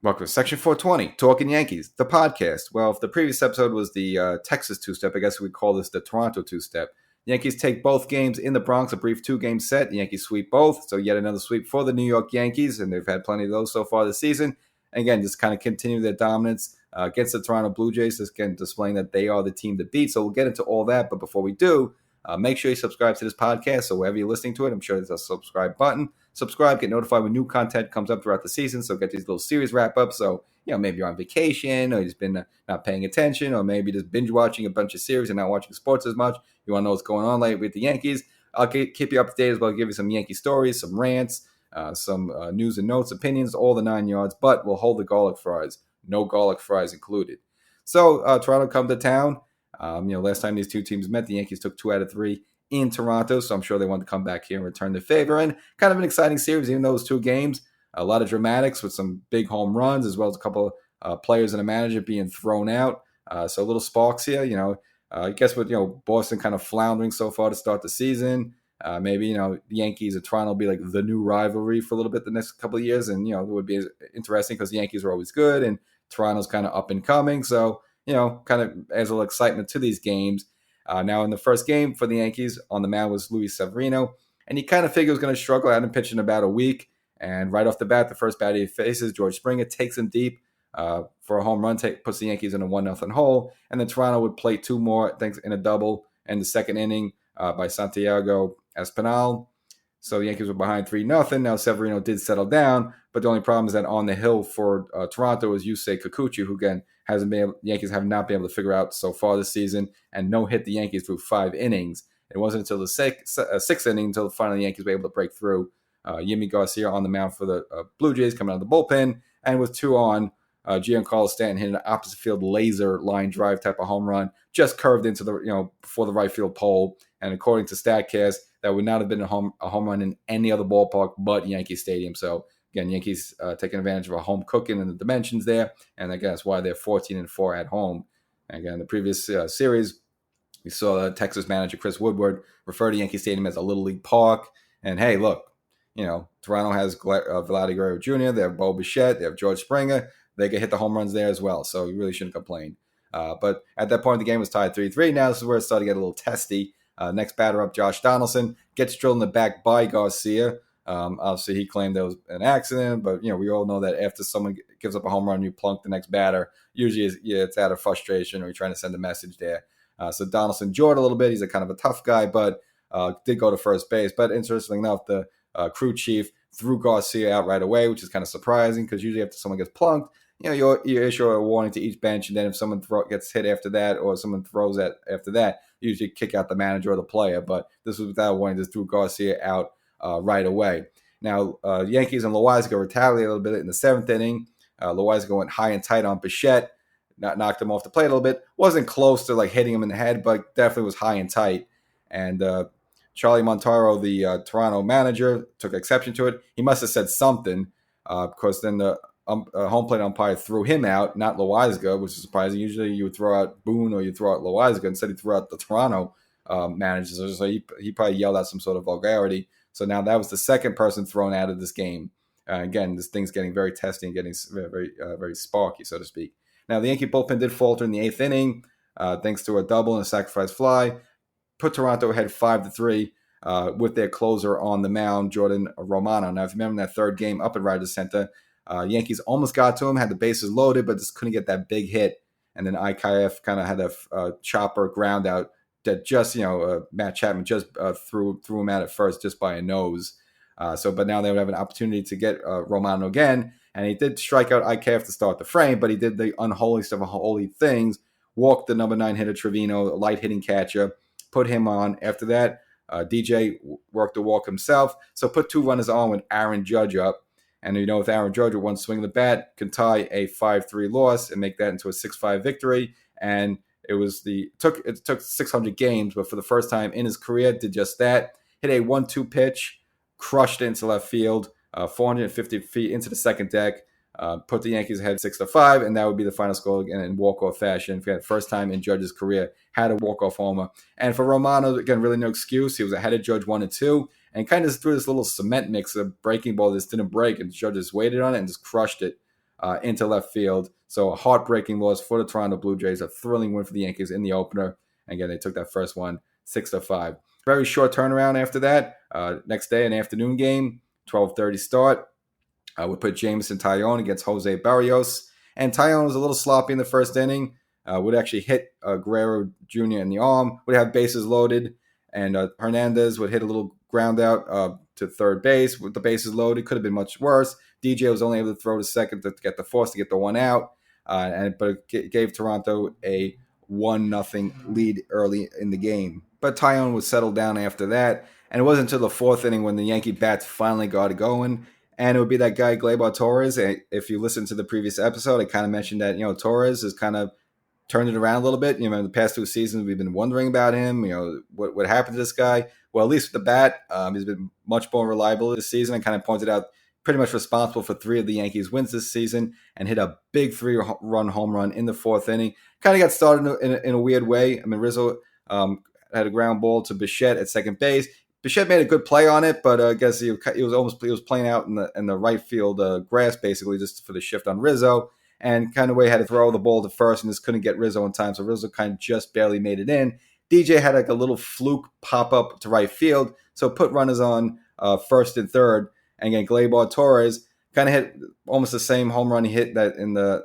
Welcome to Section 420, Talkin Yankees, the podcast. Well, if the previous episode was the Texas two-step, I guess we'd call this the Toronto two-step. The Yankees take both games in the Bronx, a brief two-game set. The Yankees sweep both, so yet another sweep for the New York Yankees, and they've had plenty of those so far this season. And again, just kind of continue their dominance against the Toronto Blue Jays, just again displaying that they are the team to beat. So we'll get into all that, but before we do, make sure you subscribe to this podcast. So wherever you're listening to it, I'm sure there's a subscribe button. Subscribe, get notified when new content comes up throughout the season. So get these little series wrap-ups. So, maybe you're on vacation or you've just been not paying attention or maybe just binge watching a bunch of series and not watching sports as much. You want to know what's going on lately with the Yankees. I'll keep you up to date as well. I'll give you some Yankee stories, some rants, some news and notes, opinions, all the 9 yards. But we'll hold the garlic fries. No garlic fries included. So Toronto come to town. Last time these two teams met, the Yankees took 2 out of 3 in Toronto, so I'm sure they want to come back here and return the favor. And kind of an exciting series, even though those 2 games, a lot of dramatics with some big home runs, as well as a couple of players and a manager being thrown out. So a little sparks here. I guess with Boston kind of floundering so far to start the season, maybe the Yankees and Toronto will be like the new rivalry for a little bit the next couple of years, and it would be interesting because the Yankees are always good and Toronto's kind of up and coming. So kind of adds a little excitement to these games. Now, in the first game for the Yankees, on the mound was Luis Severino, and he kind of figured he was going to struggle. Hadn't pitched in about a week, and right off the bat, the first batter he faces, George Springer, takes him deep for a home run, puts the Yankees in a 1-0 hole, and then Toronto would play 2 more, thanks in a double in the second inning by Santiago Espinal. So the Yankees were behind 3-0. Now Severino did settle down, but the only problem is that on the hill for Toronto is Yusei Kikuchi, who again the Yankees have not been able to figure out so far this season, and no hit the Yankees through 5 innings. It wasn't until the sixth inning until finally the Yankees were able to break through. Yimi Garcia on the mound for the Blue Jays coming out of the bullpen, and with 2 on, Giancarlo Stanton hit an opposite field laser line drive type of home run, just curved into the before the right field pole. And according to Statcast, that would not have been a home run in any other ballpark but Yankee Stadium. So again, Yankees taking advantage of a home cooking and the dimensions there, and I guess why they're 14-4 at home. And again, the previous series, we saw Texas manager Chris Woodward refer to Yankee Stadium as a Little League park. And hey, look, Toronto has Vladdy Guerrero Jr., they have Bo Bichette, they have George Springer. They can hit the home runs there as well, so you really shouldn't complain. But at that point, the game was tied 3-3. Now this is where it started to get a little testy. Next batter up, Josh Donaldson, gets drilled in the back by Garcia. Obviously, he claimed there was an accident, but we all know that after someone gives up a home run, you plunk the next batter. Usually, it's out of frustration or you're trying to send a message there. So Donaldson jawed a little bit. He's a kind of a tough guy, but did go to first base. But interestingly enough, the crew chief threw Garcia out right away, which is kind of surprising because usually after someone gets plunked, you issue a warning to each bench, and then if someone gets hit after that or someone throws after that, you usually kick out the manager or the player. But this was without warning. Just threw Garcia out right away. Now, Yankees and Loizaga retaliated a little bit in the 7th inning. Loizaga went high and tight on Bichette, knocked him off the plate a little bit. Wasn't close to hitting him in the head, but definitely was high and tight. And Charlie Montaro, the Toronto manager, took exception to it. He must have said something because then the home plate umpire threw him out, not Loizaga, which is surprising. Usually you would throw out Boone or you throw out Loizaga. Instead, he threw out the Toronto manager. So he probably yelled out some sort of vulgarity. So now that was the second person thrown out of this game. Again, this thing's getting very testy and getting very, very sparky, so to speak. Now, the Yankee bullpen did falter in the 8th inning thanks to a double and a sacrifice fly. Put Toronto ahead 5-3 with their closer on the mound, Jordan Romano. Now, if you remember that 3rd game up at Rogers Center, Yankees almost got to him, had the bases loaded, but just couldn't get that big hit. And then IKF kind of had a chopper ground out that just, Matt Chapman just threw him out at first just by a nose. But now they would have an opportunity to get Romano again. And he did strike out IKF to start the frame, but he did the unholiest of holy things, walked the number 9 hitter Trevino, a light hitting catcher, put him on. After that, DJ worked the walk himself. So put 2 runners on with Aaron Judge up. And with Aaron Judge with one swing of the bat, can tie a 5-3 loss and make that into a 6-5 victory. And it took 600 games, but for the first time in his career, did just that. Hit a 1-2 pitch, crushed it into left field, 450 feet into the second deck, put the Yankees ahead 6-5, and that would be the final score again in walk-off fashion. First time in Judge's career, had a walk-off homer. And for Romano, again, really no excuse. He was ahead of Judge 1-2, and kind of threw this little cement mix of breaking ball that just didn't break, and Judge just waited on it and just crushed it into left field. So a heartbreaking loss for the Toronto Blue Jays, a thrilling win for the Yankees in the opener. And again, they took that first one 6-5. Very short turnaround after that. Next day, an afternoon game, 12:30 start. We put Jameson Taillon against Jose Barrios. And Taillon was a little sloppy in the first inning. Would actually hit Guerrero Jr. in the arm. Would have bases loaded. And Hernandez would hit a little ground out to third base with the bases loaded. Could have been much worse. DJ was only able to throw to second to get the force to get the one out. But it gave Toronto a 1-0 lead early in the game. But Taillon was settled down after that. And it wasn't until the fourth inning when the Yankee bats finally got it going. And it would be that guy, Gleyber Torres. And if you listen to the previous episode, I kind of mentioned that, Torres has kind of turned it around a little bit. In the past 2 seasons, we've been wondering about him. What happened to this guy? Well, at least with the bat, he's been much more reliable this season. I kind of pointed out pretty much responsible for 3 of the Yankees' wins this season and hit a big 3-run home run in the fourth inning. Kind of got started in a weird way. Rizzo had a ground ball to Bichette at second base. Bichette made a good play on it, but I guess he was playing out in the right field grass basically just for the shift on Rizzo, and kind of way had to throw the ball to first and just couldn't get Rizzo in time, so Rizzo kind of just barely made it in. DJ had like a little fluke pop up to right field, so put runners on first and third, and again Gleyber Torres kind of hit almost the same home run he hit that in the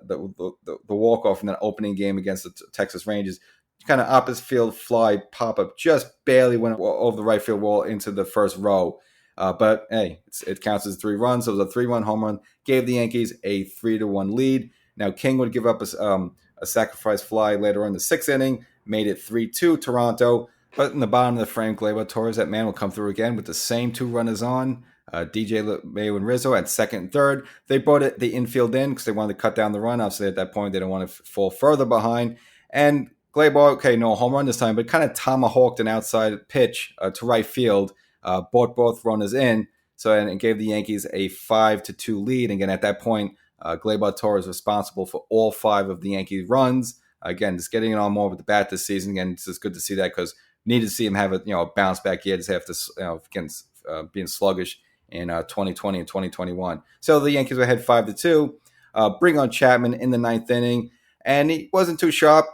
walk off in that opening game against the Texas Rangers. Kind of opposite field fly pop up just barely went over the right field wall into the first row. But hey, it counts as 3 runs. So it was a 3-run home run, gave the Yankees a 3-1 lead. Now King would give up a sacrifice fly later on in the 6th inning, made it 3-2 Toronto. But in the bottom of the frame, Gleyber Torres, that man will come through again with the same 2 runners on. DJ LeMahieu and Rizzo at second and third. They brought the infield in because they wanted to cut down the run. Obviously, at that point, they don't want to fall further behind. And Gleyber, okay, no home run this time, but kind of tomahawked an outside pitch to right field, brought both runners in, and it gave the Yankees a 5-2 lead. Again, at that point, Gleyber Torres responsible for all 5 of the Yankees' runs. Again, just getting it on more with the bat this season. Again, it's just good to see that because needed to see him have a bounce back year just after against being sluggish in 2020 and 2021. So the Yankees were ahead 5-2. Bring on Chapman in the 9th inning. And he wasn't too sharp.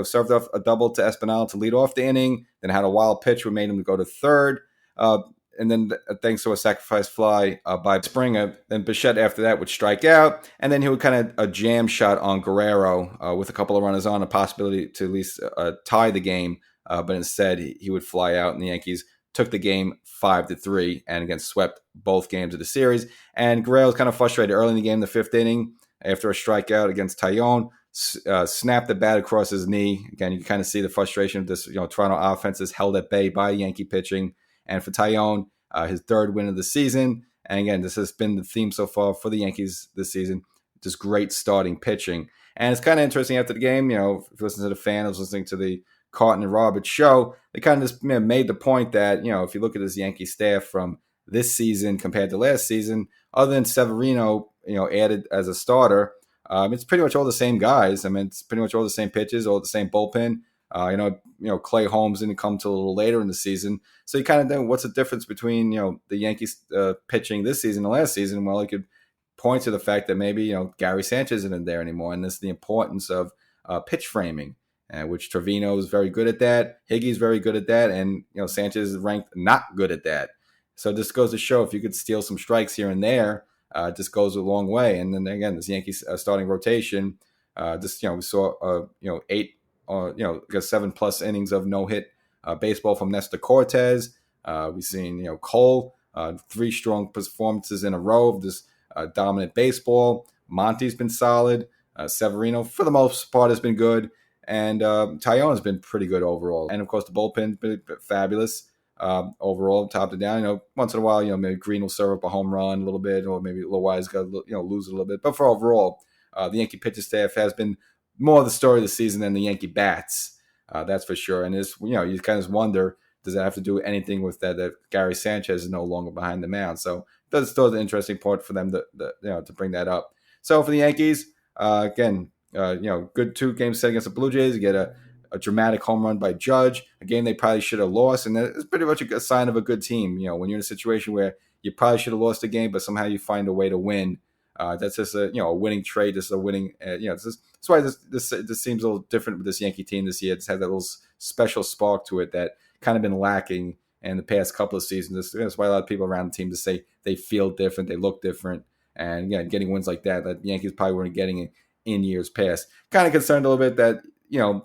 Served off a double to Espinal to lead off the inning. Then had a wild pitch which made him go to third. And then thanks to a sacrifice fly by Springer, then Bichette after that would strike out. And then he would kind of a jam shot on Guerrero with a couple of runners on, a possibility to at least tie the game. But instead, he would fly out, and the Yankees took the game 5-3 and again swept both games of the series. And Guerrero was kind of frustrated early in the game, the 5th inning, after a strikeout against Taillon. Snapped the bat across his knee. Again, you can kind of see the frustration of this. Toronto offense is held at bay by Yankee pitching. And for Taillon, his 3rd win of the season. And again, this has been the theme so far for the Yankees this season. Just great starting pitching. And it's kind of interesting after the game, if you listen to the fan, I was listening to the Carton and Roberts show, they kind of just made the point that, if you look at this Yankee staff from this season compared to last season, other than Severino, added as a starter, it's pretty much all the same guys. It's pretty much all the same pitches, all the same bullpen. Clay Holmes didn't come till a little later in the season. So you kind of think, what's the difference between, the Yankees pitching this season and last season? Well, you could point to the fact that maybe, Gary Sanchez isn't there anymore. And this is the importance of pitch framing, which Trevino is very good at that. Higgy's very good at that. And, Sanchez is ranked not good at that. So this goes to show if you could steal some strikes here and there, it just goes a long way. And then again, this Yankees starting rotation, we saw 8 7+ innings of no hit baseball from Nestor Cortez. We've seen Cole 3 strong performances in a row of this dominant baseball. Monty's been solid. Severino for the most part has been good, and Taillon has been pretty good overall. And of course the bullpen's been fabulous. Overall, top to down, once in a while, maybe Green will serve up a home run a little bit, or maybe Loai's got lose it a little bit. But for overall, the Yankee pitching staff has been more the story of the season than the Yankee bats. That's for sure. And it's you kind of wonder, does that have to do anything with that Gary Sanchez is no longer behind the mound? So that's still an interesting point for them to bring that up. So for the Yankees, again, good 2-game set against the Blue Jays. You get a dramatic home run by Judge, a game they probably should have lost, and that's pretty much a sign of a good team. When you're in a situation where you probably should have lost the game, but somehow you find a way to win. That's just a winning trade. This is a winning. That's why this seems a little different with this Yankee team this year. It's had that little special spark to it that kind of been lacking in the past couple of seasons. That's why a lot of people around the team just say they feel different, they look different, and getting wins like that the Yankees probably weren't getting in years past. Kind of concerned a little bit that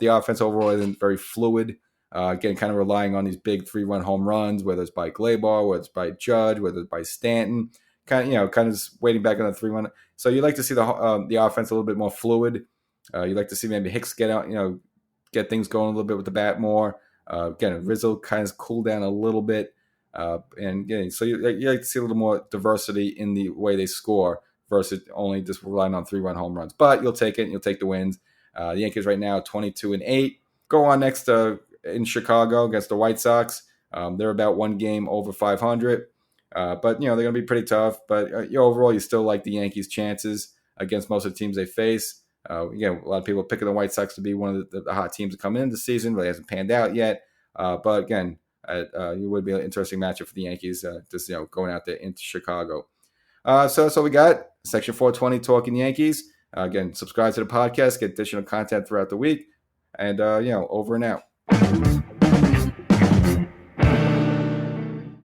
the offense overall isn't very fluid. Again, kind of relying on these big 3-run home runs, whether it's by Gleyber, whether it's by Judge, whether it's by Stanton. Kind of just waiting back on the 3-run. So you like to see the offense a little bit more fluid. You like to see maybe Hicks get out, get things going a little bit with the bat more. Again, Rizzo kind of cool down a little bit, so you like to see a little more diversity in the way they score versus only just relying on 3-run home runs. But you'll take it. You'll take the wins. The Yankees right now 22-8. Go on next in Chicago against the White Sox. They're about one game over 500. But they're going to be pretty tough. But overall, you still like the Yankees' chances against most of the teams they face. A lot of people picking the White Sox to be one of the hot teams to come in this season, but it hasn't panned out yet. But again, it would be an interesting matchup for the Yankees, just going out there into Chicago. So that's all we got. Section 420, Talkin Yankees. Again, subscribe to the podcast, get additional content throughout the week, and over and out.